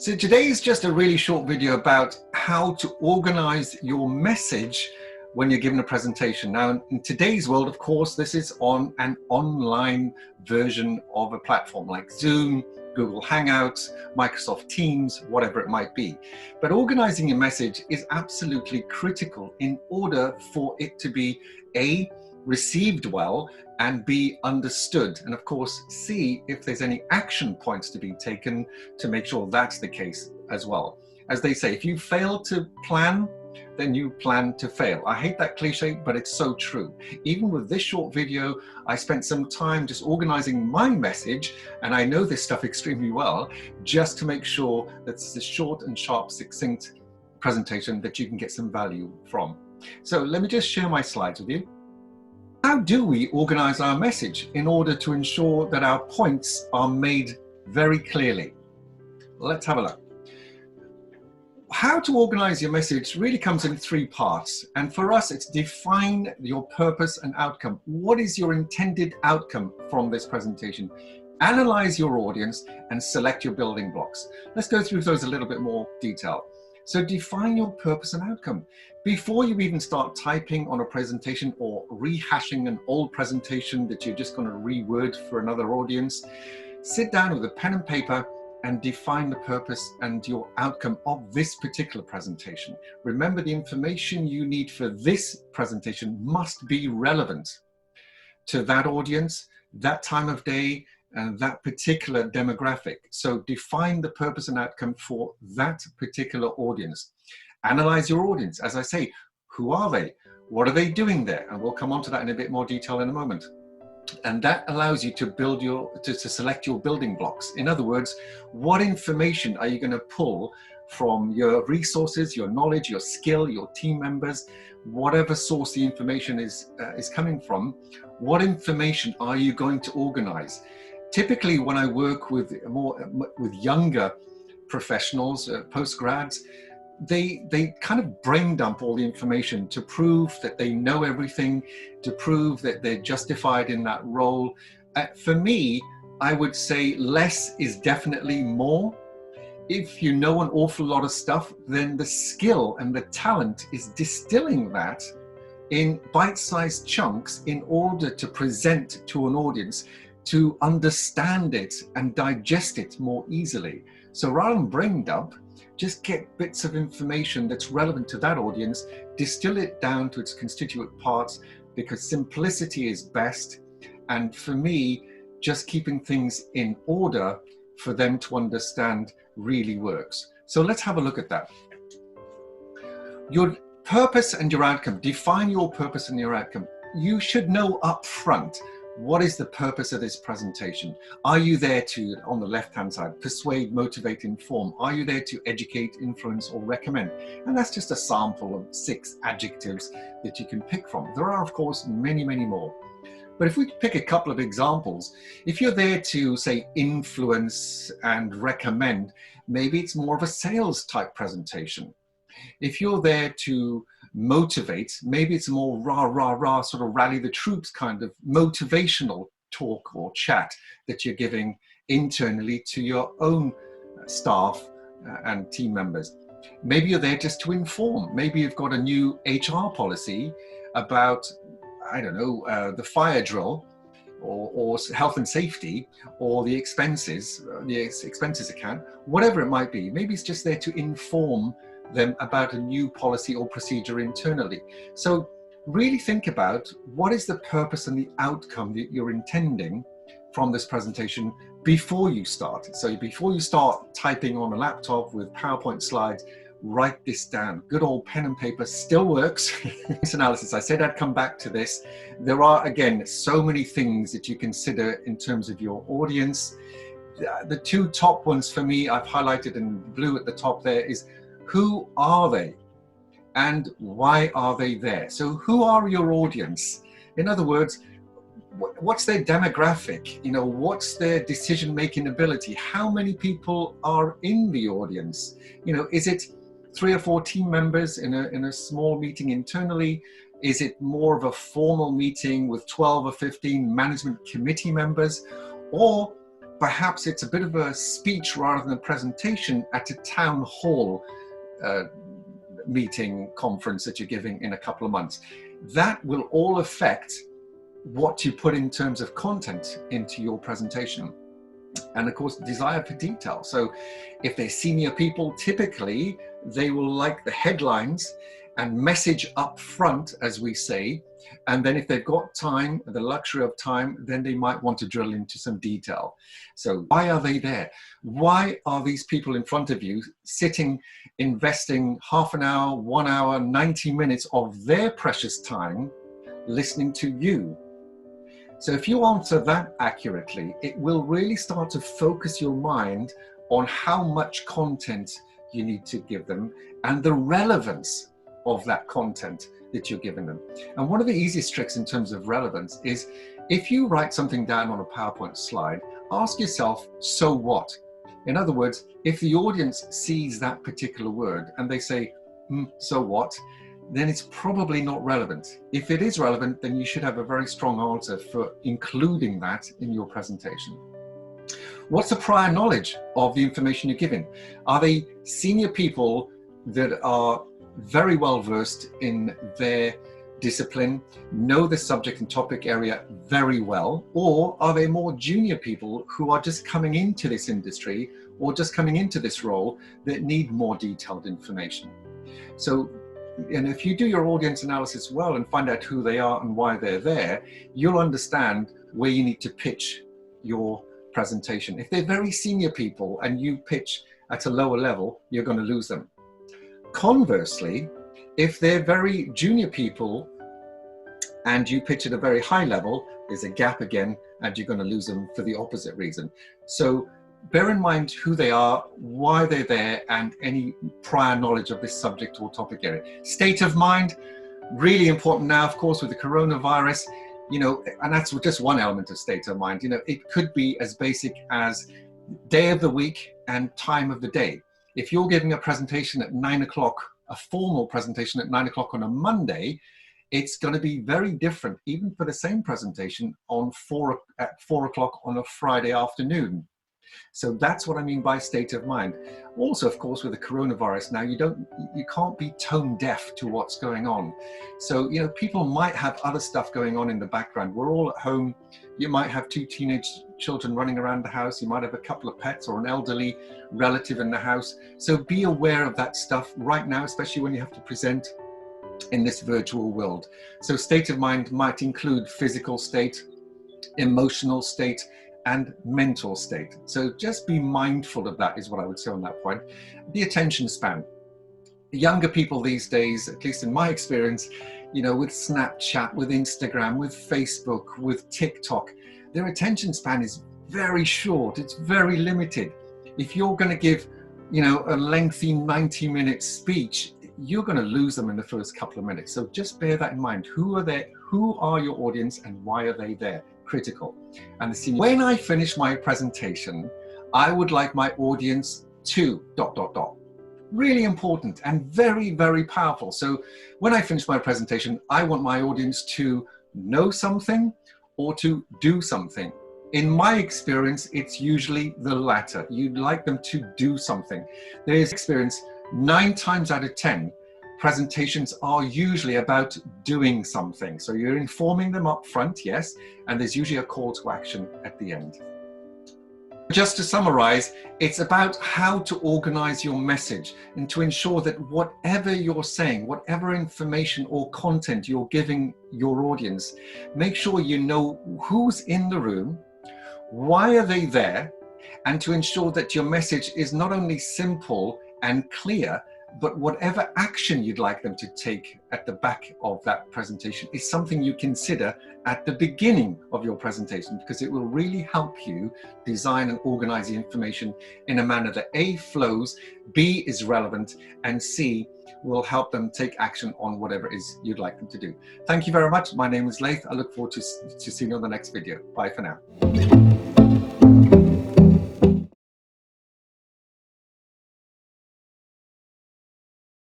So today is just a really short video about how to organize your message when you're given a presentation. Now, in today's world, of course, this is on an online version of a platform like Zoom, Google Hangouts, Microsoft Teams, whatever it might be. But organizing your message is absolutely critical in order for it to be A, received well, and B, understood, and of course C, if there's any action points to be taken to make sure that's the case as well. As they say, if you fail to plan, then you plan to fail. I hate that cliche, but it's so true. Even with this short video, I spent some time just organizing my message, and I know this stuff extremely well, just to make sure that it's a short and sharp, succinct presentation that you can get some value from. So let me just share my slides with you. How do we organize our message in order to ensure that our points are made very clearly? Let's have a look. How to organize your message really comes in three parts. And for us, it's define your purpose and outcome. What is your intended outcome from this presentation? Analyze your audience and select your building blocks. Let's go through those a little bit more detail. So define your purpose and outcome. Before you even start typing on a presentation or rehashing an old presentation that you're just going to reword for another audience, sit down with a pen and paper and define the purpose and your outcome of this particular presentation. Remember, the information you need for this presentation must be relevant to that audience, that time of day, and that particular demographic. So define the purpose and outcome for that particular audience. Analyze your audience. As I say, who are they? What are they doing there? And we'll come on to that in a bit more detail in a moment. And that allows you to build to select your building blocks. In other words, what information are you going to pull from your resources, your knowledge, your skill, your team members, whatever source the information is coming from? What information are you going to organize? Typically, when I work with younger professionals, postgrads, they kind of brain dump all the information to prove that they know everything, to prove that they're justified in that role. For me, I would say less is definitely more. If you know an awful lot of stuff, then the skill and the talent is distilling that in bite-sized chunks in order to present to an audience to understand it and digest it more easily. So rather than brain dump, just get bits of information that's relevant to that audience, distill it down to its constituent parts, because simplicity is best. And for me, just keeping things in order for them to understand really works. So let's have a look at that. Your purpose and your outcome. Define your purpose and your outcome. You should know up front, what is the purpose of this presentation? Are you there to, on the left-hand side, persuade, motivate, inform? Are you there to educate, influence, or recommend? And that's just a sample of 6 adjectives that you can pick from. There are, of course, many, many more. But if we pick a couple of examples, if you're there to, say, influence and recommend, maybe it's more of a sales type presentation. If you're there to motivate, maybe it's a more rah, sort of rally the troops kind of motivational talk or chat that you're giving internally to your own staff and team members. Maybe you're there just to inform. Maybe you've got a new HR policy about, I don't know, the fire drill or health and safety, or the expenses account, whatever it might be. Maybe it's just there to inform them about a new policy or procedure internally. So really think about what is the purpose and the outcome that you're intending from this presentation before you start. So before you start typing on a laptop with PowerPoint slides, write this down. Good old pen and paper still works. This analysis, I said I'd come back to this. There are, again, so many things that you consider in terms of your audience. The 2 top ones for me, I've highlighted in blue at the top there, is who are they and why are they there? So who are your audience? In other words, what's their demographic? You know, what's their decision-making ability? How many people are in the audience? You know, is it 3 or 4 team members in a small meeting internally? Is it more of a formal meeting with 12 or 15 management committee members? Or perhaps it's a bit of a speech rather than a presentation at a town hall meeting, conference that you're giving in a couple of months. That will all affect what you put in terms of content into your presentation. And of course, desire for detail. So if they're senior people, typically they will like the headlines and message up front, as we say. And then if they've got time, the luxury of time, then they might want to drill into some detail. So why are they there? Why are these people in front of you sitting, investing half an hour, 1 hour, 90 minutes of their precious time listening to you? So if you answer that accurately, it will really start to focus your mind on how much content you need to give them and the relevance of that content that you're giving them. And one of the easiest tricks in terms of relevance is if you write something down on a PowerPoint slide, ask yourself, so what? In other words, if the audience sees that particular word and they say, so what? Then it's probably not relevant. If it is relevant, then you should have a very strong answer for including that in your presentation. What's the prior knowledge of the information you're giving? Are they senior people that are very well versed in their discipline, know the subject and topic area very well, or are they more junior people who are just coming into this industry or just coming into this role that need more detailed information? So, and if you do your audience analysis well and find out who they are and why they're there, you'll understand where you need to pitch your presentation. If they're very senior people and you pitch at a lower level, you're going to lose them. Conversely, if they're very junior people and you pitch at a very high level, there's a gap again and you're going to lose them for the opposite reason. So bear in mind who they are, why they're there, and any prior knowledge of this subject or topic area. State of mind, really important now, of course, with the coronavirus, you know, and that's just one element of state of mind. You know, it could be as basic as day of the week and time of the day. If you're giving a presentation at 9 o'clock, a formal presentation at 9 o'clock on a Monday, it's going to be very different, even for the same presentation at 4 o'clock on a Friday afternoon. So that's what I mean by state of mind. Also, of course, with the coronavirus now, you can't be tone deaf to what's going on. So, you know, people might have other stuff going on in the background. We're all at home. You might have 2 teenage children running around the house. You might have a couple of pets or an elderly relative in the house. So be aware of that stuff right now, especially when you have to present in this virtual world. So state of mind might include physical state, emotional state, and mental state. So just be mindful of that is what I would say on that point. The attention span. Younger people these days, at least in my experience, you know, with Snapchat, with Instagram, with Facebook, with TikTok, their attention span is very short. It's very limited. If you're going to give, you know, a lengthy 90-minute speech, you're going to lose them in the first couple of minutes. So just bear that in mind. Who are there? Who are your audience and why are they there? Critical. And when I finish my presentation, I would like my audience to ... Really important and very, very powerful. So when I finish my presentation, I want my audience to know something or to do something. In my experience, it's usually the latter. You'd like them to do something. There's experience 9 times out of 10, presentations are usually about doing something. So you're informing them up front, yes, and there's usually a call to action at the end. Just to summarize, it's about how to organize your message and to ensure that whatever you're saying, whatever information or content you're giving your audience, make sure you know who's in the room, why are they there, and to ensure that your message is not only simple and clear, but whatever action you'd like them to take at the back of that presentation is something you consider at the beginning of your presentation, because it will really help you design and organize the information in a manner that A, flows, B, is relevant, and C, will help them take action on whatever it is you'd like them to do. Thank you very much. My name is Laith. I look forward to seeing you on the next video. Bye for now.